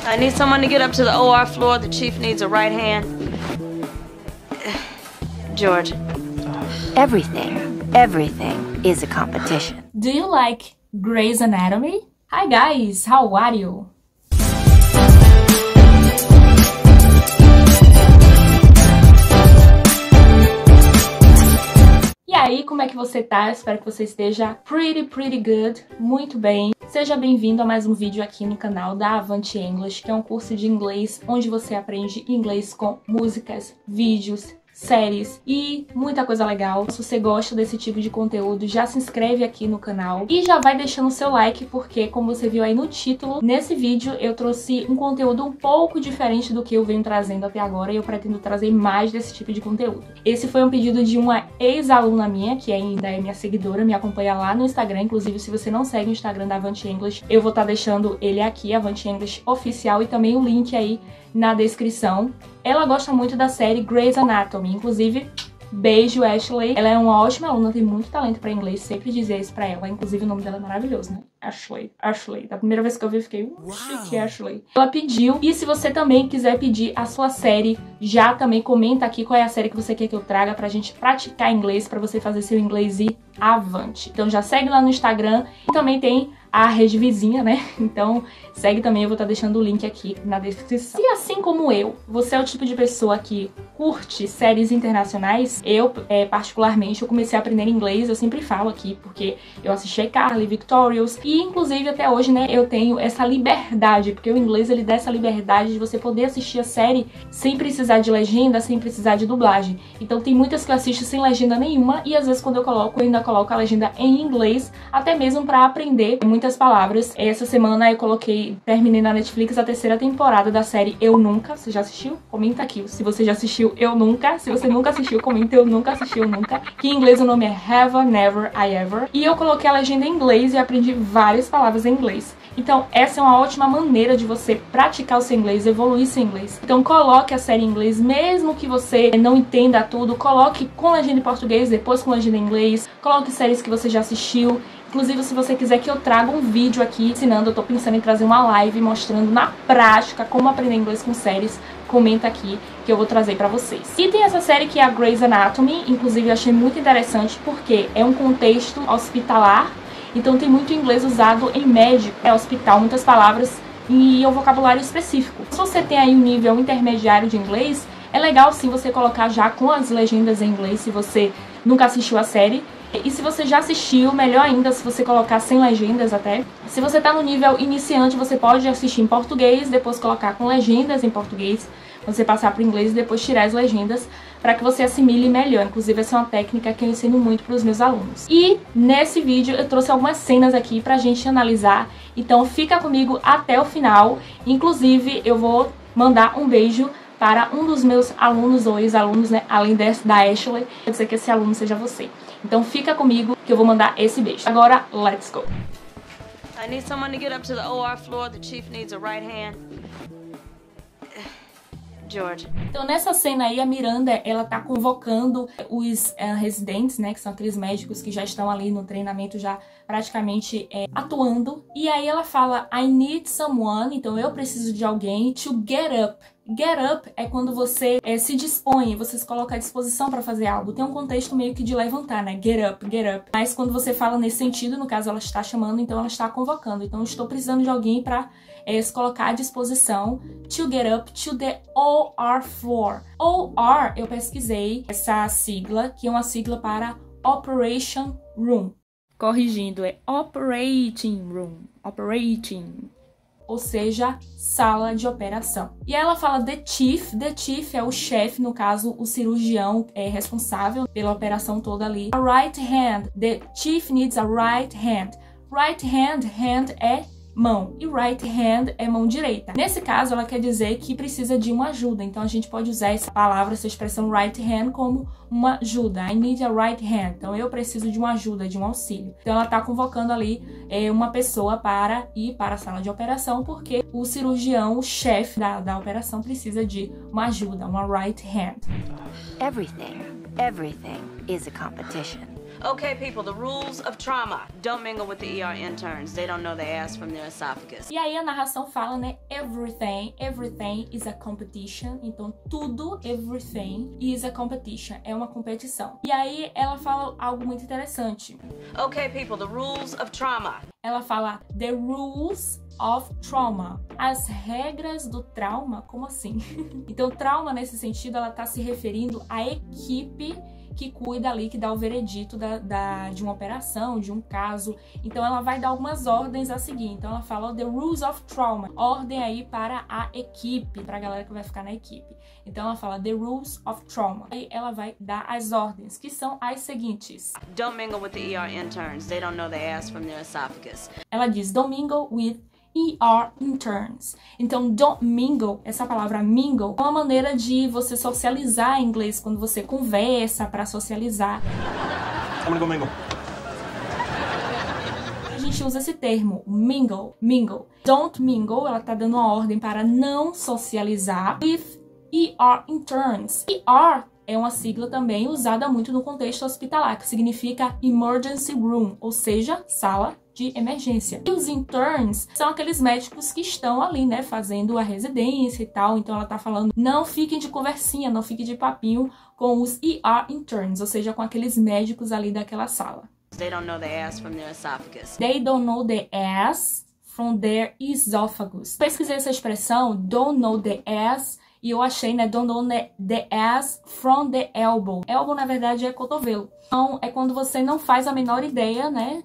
I need someone to get up to the OR floor. The chief needs a right hand. George. Everything is a competition. Do you like Grey's Anatomy? Hi guys, how are you? E aí, como é que você tá? Espero que você esteja pretty good, muito bem. Seja bem-vindo a mais um vídeo aqui no canal da Avante English, que é um curso de inglês onde você aprende inglês com músicas, vídeos, séries e muita coisa legal. Se você gosta desse tipo de conteúdo, já se inscreve aqui no canal e já vai deixando o seu like, porque como você viu aí no título, nesse vídeo eu trouxe um conteúdo um pouco diferente do que eu venho trazendo até agora e eu pretendo trazer mais desse tipo de conteúdo. Esse foi um pedido de uma ex-aluna minha, que ainda é minha seguidora, me acompanha lá no Instagram. Inclusive, se você não segue o Instagram da Avante English, eu vou estar deixando ele aqui, Avante English Oficial, e também o link aí na descrição. Ela gosta muito da série Grey's Anatomy, inclusive, beijo, Ashley. Ela é uma ótima aluna, tem muito talento pra inglês, sempre dizia isso pra ela. Inclusive, o nome dela é maravilhoso, né? Ashley. Da primeira vez que eu vi, eu fiquei, que Ashley. Ela pediu, e se você também quiser pedir a sua série, já também comenta aqui qual é a série que você quer que eu traga pra gente praticar inglês, pra você fazer seu inglês ir avante. Então já segue lá no Instagram, e também tem a rede vizinha, né? Então segue também, eu vou estar deixando o link aqui na descrição. E assim como eu, você é o tipo de pessoa que curte séries internacionais, eu particularmente, eu comecei a aprender inglês, eu sempre falo aqui, porque eu assisti iCarly, Victorious, e inclusive até hoje, né, eu tenho essa liberdade, porque o inglês ele dá essa liberdade de você poder assistir a série sem precisar de legenda, sem precisar de dublagem. Então tem muitas que eu assisto sem legenda nenhuma, e às vezes quando eu ainda coloco a legenda em inglês, até mesmo para aprender muitas palavras. Essa semana eu terminei na Netflix a terceira temporada da série Eu Nunca. Você já assistiu? Comenta aqui se você já assistiu Eu Nunca. Se você nunca assistiu, comenta Eu Nunca assisti Eu Nunca. Que em inglês o nome é Have, Never, I Ever. E eu coloquei a legenda em inglês e aprendi várias palavras em inglês. Então essa é uma ótima maneira de você praticar o seu inglês, evoluir seu inglês. Então coloque a série em inglês, mesmo que você não entenda tudo, coloque com legenda em português, depois com legenda em inglês, coloque séries que você já assistiu. Inclusive, se você quiser que eu traga um vídeo aqui ensinando, eu tô pensando em trazer uma live mostrando na prática como aprender inglês com séries, comenta aqui que eu vou trazer pra vocês. E tem essa série que é a Grey's Anatomy, inclusive eu achei muito interessante porque é um contexto hospitalar, então tem muito inglês usado em médico, hospital, muitas palavras e um vocabulário específico. Se você tem aí um nível intermediário de inglês, é legal sim você colocar já com as legendas em inglês se você nunca assistiu a série. E se você já assistiu, melhor ainda se você colocar sem legendas até. Se você tá no nível iniciante, você pode assistir em português, depois colocar com legendas em português, você passar para o inglês e depois tirar as legendas para que você assimile melhor. Inclusive, essa é uma técnica que eu ensino muito para os meus alunos. E nesse vídeo eu trouxe algumas cenas aqui pra gente analisar, então fica comigo até o final. Inclusive, eu vou mandar um beijo para um dos meus alunos ou ex-alunos, né, além da Ashley, pode ser que esse aluno seja você. Então fica comigo que eu vou mandar esse beijo. Agora, let's go! I need someone to get up to the OR floor. The chief needs a right hand. George. Então nessa cena aí, a Miranda, ela tá convocando os residentes, né, que são aqueles médicos que já estão ali no treinamento, já praticamente atuando. E aí ela fala, I need someone, então eu preciso de alguém, to get up. Get up é quando você se dispõe, você se coloca à disposição para fazer algo. Tem um contexto meio que de levantar, né? Get up, get up. Mas quando você fala nesse sentido, no caso ela está chamando, então ela está convocando. Então eu estou precisando de alguém para se colocar à disposição. To get up to the OR floor. OR, eu pesquisei essa sigla, que é uma sigla para Operation Room. Corrigindo, é Operating Room. Operating. Ou seja, sala de operação. E ela fala the chief é o chefe, no caso, o cirurgião responsável pela operação toda ali. A right hand, the chief needs a right hand. Right hand, hand é mão, e right hand é mão direita. Nesse caso, ela quer dizer que precisa de uma ajuda, então a gente pode usar essa palavra, essa expressão right hand como uma ajuda. I need a right hand, então eu preciso de uma ajuda, de um auxílio. Então ela tá convocando ali uma pessoa para ir para a sala de operação, porque o cirurgião, o chefe da operação, precisa de uma ajuda, uma right hand. Everything is a competition. Okay, people, the rules of trauma. Don't mingle with the ER interns. They don't know their ass from their esophagus. E aí a narração fala, né? Everything is a competition. Então, tudo, everything is a competition. É uma competição. E aí ela fala algo muito interessante. Okay, people, the rules of trauma. Ela fala the rules of trauma. As regras do trauma? Como assim? Então, trauma, nesse sentido, ela tá se referindo à equipe que cuida ali, que dá o veredito de uma operação, de um caso. Então, ela vai dar algumas ordens a seguir. Então, ela fala the rules of trauma. Ordem aí para a equipe, para a galera que vai ficar na equipe. Então, ela fala the rules of trauma. Aí, ela vai dar as ordens, que são as seguintes. Don't mingle with the ER interns. They don't know their ass from their esophagus. Ela diz don't mingle with ER interns. Então, don't mingle, essa palavra mingle, é uma maneira de você socializar em inglês, quando você conversa para socializar. I'm gonna go mingle. A gente usa esse termo, mingle. Don't mingle, ela tá dando uma ordem para não socializar with ER interns. ER é uma sigla também usada muito no contexto hospitalar, que significa emergency room, ou seja, sala de emergência. E os interns são aqueles médicos que estão ali, né, fazendo a residência e tal. Então ela tá falando, não fiquem de conversinha, não fiquem de papinho com os ER interns, ou seja, com aqueles médicos ali daquela sala. They don't know their ass from their esophagus. They don't know the ass from their esophagus. Pesquisei essa expressão, don't know the ass, e eu achei, né, don't know the ass from the elbow. Elbow, na verdade, é cotovelo. Então, é quando você não faz a menor ideia, né,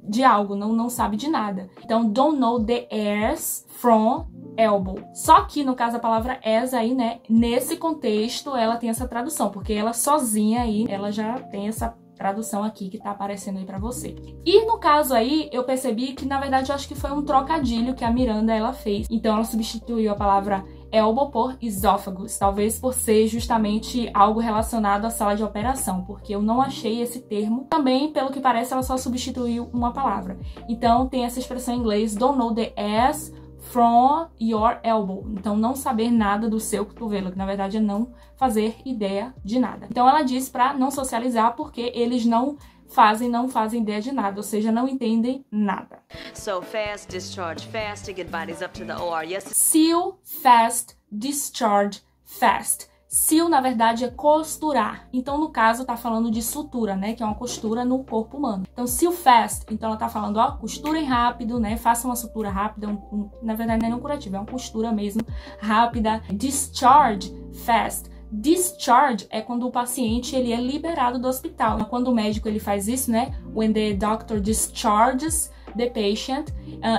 de algo, não sabe de nada. Então, don't know the ass from elbow. Só que, no caso, a palavra ass aí, né, nesse contexto, ela tem essa tradução, porque ela sozinha aí, ela já tem essa tradução aqui que tá aparecendo aí pra você. E no caso aí, eu percebi que, na verdade, eu acho que foi um trocadilho que a Miranda, ela fez. Então, ela substituiu a palavra elbow por esôfagus, talvez por ser justamente algo relacionado à sala de operação, porque eu não achei esse termo. Também, pelo que parece, ela só substituiu uma palavra. Então, tem essa expressão em inglês, don't know the ass from your elbow. Então, não saber nada do seu cotovelo, que na verdade é não fazer ideia de nada. Então, ela diz para não socializar porque eles não fazem ideia de nada, ou seja, não entendem nada. So fast, discharge fast to get bodies up to the OR. Yes. Sew fast, discharge fast. Sew, na verdade, é costurar. Então, no caso, tá falando de sutura, né? Que é uma costura no corpo humano. Então, sew fast. Então, ela tá falando, ó, costurem rápido, né? Faça uma sutura rápida. Na verdade, não é um curativo, é uma costura mesmo rápida. Discharge fast. Discharge é quando o paciente ele é liberado do hospital. Quando o médico ele faz isso, né? When the doctor discharges the patient,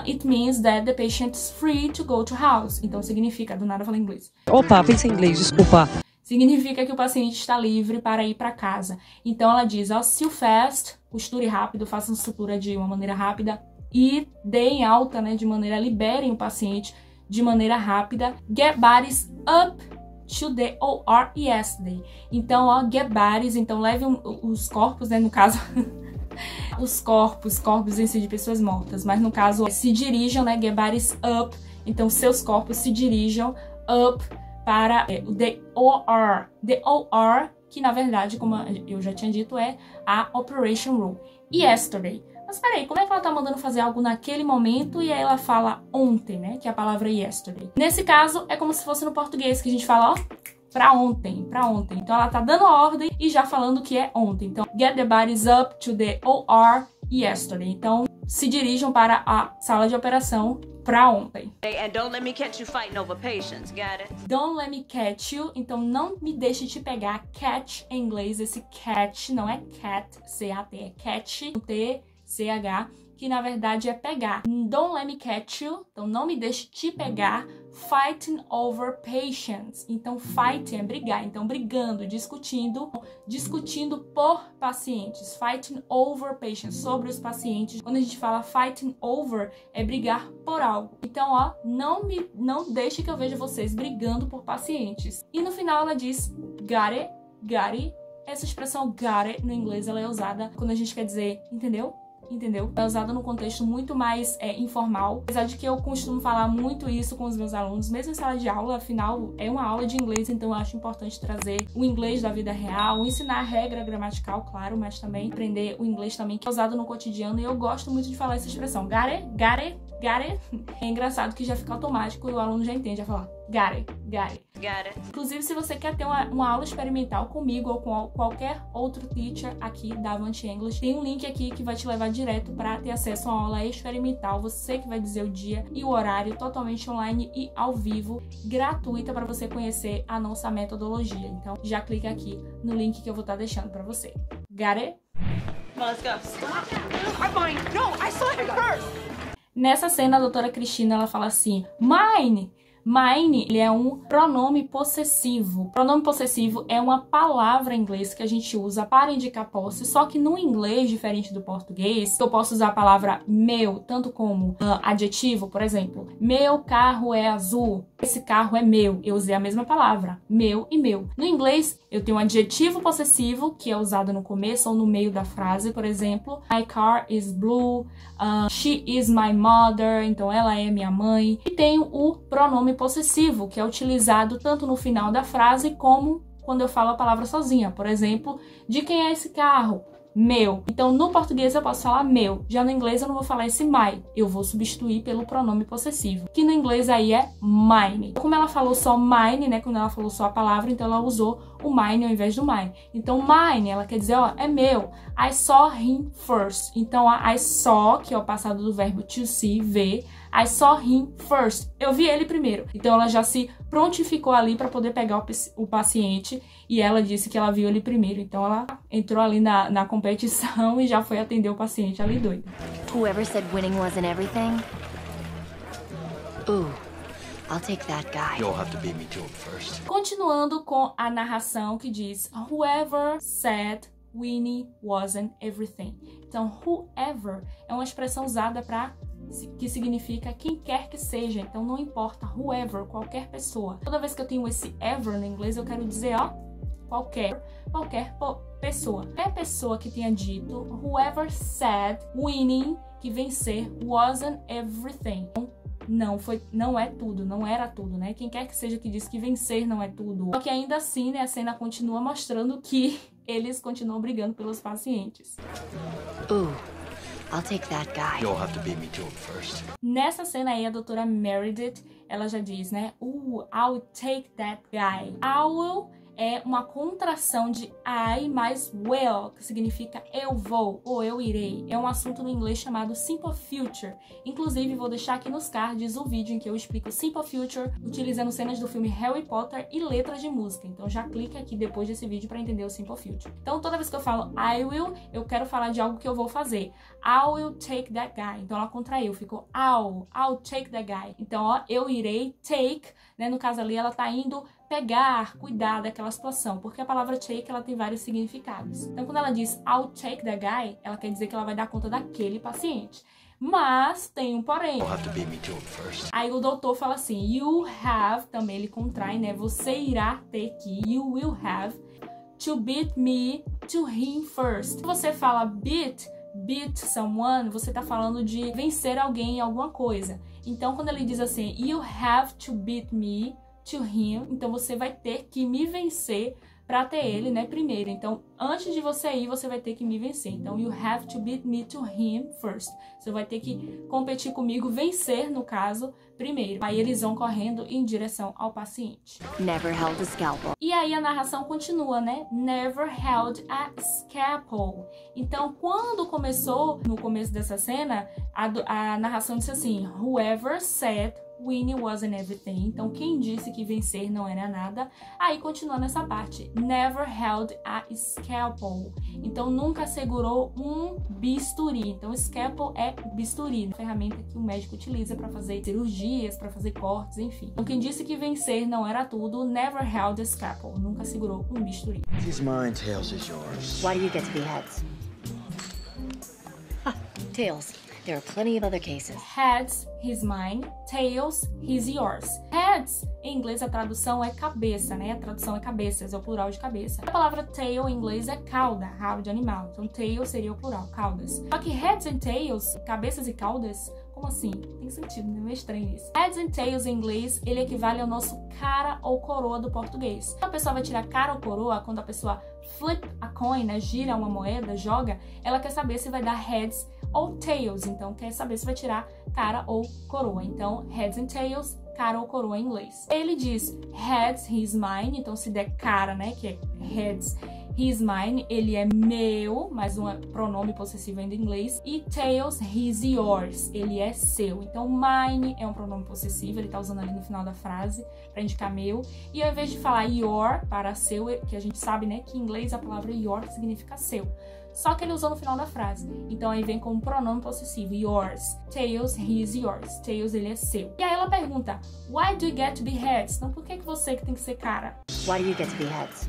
it means that the patient is free to go to house. Então significa, do nada eu falei inglês. Opa, pensei em inglês, desculpa. Significa que o paciente está livre para ir para casa. Então ela diz, ó, sew fast, costure rápido, faça a sutura de uma maneira rápida e deem alta, né, de maneira, liberem o paciente de maneira rápida. Get bodies up to the OR yesterday. Então, ó, get bodies, então levem os corpos, né, no caso, os corpos em si de pessoas mortas, mas no caso, se dirijam, né, get bodies up, então seus corpos se dirijam up para the OR. The OR, que na verdade, como eu já tinha dito, é a Operation Room. Yesterday. Mas peraí, como é que ela tá mandando fazer algo naquele momento e aí ela fala ontem, né? Que é a palavra yesterday. Nesse caso, é como se fosse no português, que a gente fala, ó, pra ontem. Então ela tá dando a ordem e já falando que é ontem. Então, get the bodies up to the OR yesterday. Então, se dirijam para a sala de operação pra ontem. And don't let me catch you fighting over patients, got it? Don't let me catch you. Então, não me deixe te pegar. Catch em inglês, esse catch não é cat, C-A-T, é catch, T-C-H, que na verdade é pegar. Don't let me catch you. Então, não me deixe te pegar. Fighting over patients. Então, fighting é brigar. Então, brigando, discutindo por pacientes. Fighting over patients, sobre os pacientes. Quando a gente fala fighting over, é brigar por algo. Então, ó, não deixe que eu veja vocês brigando por pacientes. E no final ela diz, got it, got it. Essa expressão got it, no inglês, ela é usada quando a gente quer dizer, entendeu? entendeu? É usado num contexto muito mais informal, apesar de que eu costumo falar muito isso com os meus alunos, mesmo em sala de aula, afinal é uma aula de inglês, então eu acho importante trazer o inglês da vida real, ensinar a regra gramatical, claro, mas também aprender o inglês também, que é usado no cotidiano, e eu gosto muito de falar essa expressão, got it, got it, got it. É engraçado que já fica automático e o aluno já entende, já fala got it, got it. Got it. Inclusive, se você quer ter uma aula experimental comigo ou com qualquer outro teacher aqui da Avante English, tem um link aqui que vai te levar direto para ter acesso a uma aula experimental. Você que vai dizer o dia e o horário, totalmente online e ao vivo, gratuita para você conhecer a nossa metodologia. Então, já clica aqui no link que eu vou estar deixando para você. Got it? Come on, let's go. I'm mine. No, I saw him first. Nessa cena, a doutora Cristina, ela fala assim, mine. Mine, ele é um pronome possessivo. Pronome possessivo é uma palavra em inglês que a gente usa para indicar posse, só que no inglês, diferente do português, eu posso usar a palavra meu, tanto como adjetivo, por exemplo. Meu carro é azul. Esse carro é meu. Eu usei a mesma palavra, meu e meu. No inglês, eu tenho um adjetivo possessivo, que é usado no começo ou no meio da frase, por exemplo. My car is blue. She is my mother. Então, ela é minha mãe. E tenho o pronome possessivo, que é utilizado tanto no final da frase como quando eu falo a palavra sozinha. Por exemplo, de quem é esse carro? Meu. Então, no português eu posso falar meu. Já no inglês eu não vou falar esse my. Eu vou substituir pelo pronome possessivo, que no inglês aí é mine. Como ela falou só mine, né? Quando ela falou só a palavra, então ela usou o mine ao invés do mine. Então, mine, ela quer dizer, ó, é meu. I saw him first. Então, a I saw, que é o passado do verbo to see, ver. I saw him first. Eu vi ele primeiro. Então, ela já se prontificou ali para poder pegar o paciente e ela disse que ela viu ele primeiro. Então, ela entrou ali na competição e já foi atender o paciente ali doida. Whoever said winning wasn't everything? Ooh, I'll take that guy. You'll have to beat me to him first. Continuando com a narração que diz whoever said winning wasn't everything. Então, whoever é uma expressão usada que significa quem quer que seja. Então, não importa, whoever, qualquer pessoa. Toda vez que eu tenho esse ever no inglês, eu quero dizer, ó, qualquer pessoa. Qualquer pessoa que tenha dito whoever said winning, que vencer, wasn't everything. Não é tudo, não era tudo, né? Quem quer que seja que disse que vencer não é tudo. Só que ainda assim, né, a cena continua mostrando que eles continuam brigando pelos pacientes. Ooh, I'll take that guy. You'll have to beat me to him first. Nessa cena aí, a doutora Meredith, ela já diz, né? I'll take that guy. I will é uma contração de I mais will, que significa eu vou ou eu irei. É um assunto no inglês chamado Simple Future. Inclusive, vou deixar aqui nos cards o vídeo em que eu explico Simple Future utilizando cenas do filme Harry Potter e letras de música. Então já clica aqui depois desse vídeo para entender o Simple Future. Então toda vez que eu falo I will, eu quero falar de algo que eu vou fazer. I will take that guy. Então ela contraiu, ficou I'll take that guy. Então, ó, eu irei, take, né? No caso ali, ela tá indo pegar, cuidar daquela situação, porque a palavra take, ela tem vários significados. Então, quando ela diz I'll take that guy, ela quer dizer que ela vai dar conta daquele paciente. Mas tem um porém. Aí o doutor fala assim, you have, também ele contrai, né? Você irá ter que, you will have to beat me to him first. Se você fala beat someone, você tá falando de vencer alguém em alguma coisa. Então, quando ele diz assim, you have to beat me to him, então você vai ter que me vencer pra ter ele, né, primeiro. Então, antes de você ir, você vai ter que me vencer. Então, you have to beat me to him first. Você vai ter que competir comigo, vencer, no caso, primeiro. Aí eles vão correndo em direção ao paciente. Never held a scalpel. E aí a narração continua, né? Never held a scalpel. Então, quando começou, no começo dessa cena, a narração disse assim, whoever said winning wasn't everything. Então, quem disse que vencer não era nada? Aí, continua nessa parte. Never held a scalpel. Então, nunca segurou um bisturi. Então, scalpel é bisturi, a ferramenta que o médico utiliza para fazer cirurgias, para fazer cortes, enfim. Então, quem disse que vencer não era tudo, never held a scalpel. Nunca segurou um bisturi. He's mine, Tails is yours. Why do you get to be heads? Tails, There are plenty of other cases. Heads, he's mine. Tails, he's yours. Heads, em inglês a tradução é cabeça, né? A tradução é cabeças, é o plural de cabeça. A palavra tail em inglês é cauda, rabo de animal. Então tail seria o plural, caudas. Só que heads and tails, cabeças e caudas, como assim? Tem sentido, né? É meio estranho isso. Heads and tails em inglês, ele equivale ao nosso cara ou coroa do português. A pessoa vai tirar cara ou coroa quando a pessoa flip a coin, né? Gira uma moeda, joga, ela quer saber se vai dar heads ou tails. Então, quer saber se vai tirar cara ou coroa. Então, heads and tails, cara ou coroa em inglês. Ele diz heads, he's mine. Então, se der cara, né? Que é heads, he's mine, ele é meu, mais um pronome possessivo ainda em inglês. E tails, he's yours, ele é seu. Então, mine é um pronome possessivo, ele tá usando ali no final da frase para indicar meu. E ao invés de falar your para seu, que a gente sabe, né, que em inglês a palavra your significa seu. Só que ele usou no final da frase. Então aí vem como pronome possessivo, yours. Tails, he's yours. Tails, ele é seu. E aí ela pergunta, why do you get to be heads? Então por que você que tem que ser cara? Why do you get to be heads?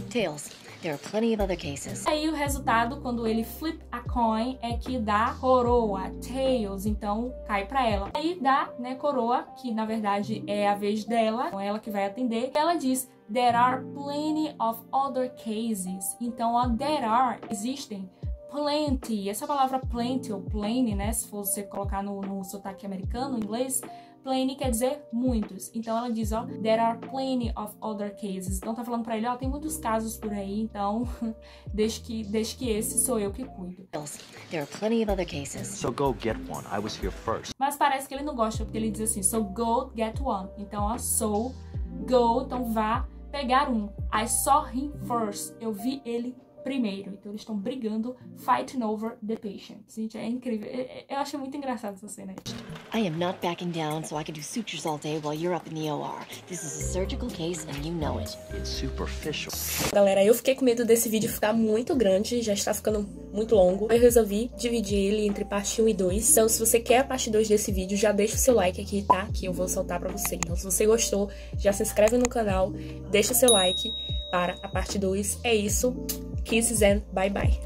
Tails. There are plenty of other cases. Aí o resultado, quando ele flip a coin, é que dá coroa, tails, então cai pra ela. Aí dá, né, coroa, que na verdade é a vez dela, é ela que vai atender. Ela diz, there are plenty of other cases. Então, ó, there are, existem plenty. Essa palavra plenty ou plenty, né, se for você colocar no sotaque americano, em inglês, plenty quer dizer muitos. Então ela diz, ó, there are plenty of other cases. Então tá falando pra ele, ó, tem muitos casos por aí, então desde que esse sou eu que cuido. There are plenty of other cases. So go get one. I was here first. Mas parece que ele não gosta, porque ele diz assim, so go get one. Então, ó, so, go, então vá pegar um. I saw him first. Eu vi ele primeiro. Então eles estão brigando, fighting over the patient. Gente, é incrível. Eu acho muito engraçado essa cena aí. I am not backing down so I can do sutures all day while you're up in the OR. This is a surgical case and you know it. It's superficial. Galera, eu fiquei com medo desse vídeo ficar muito grande, já está ficando muito longo. Eu resolvi dividir ele entre parte 1 e 2. Então, se você quer a parte 2 desse vídeo, já deixa o seu like aqui, tá? Que eu vou soltar pra você. Então, se você gostou, já se inscreve no canal, deixa o seu like para a parte 2. É isso. Kisses and bye bye.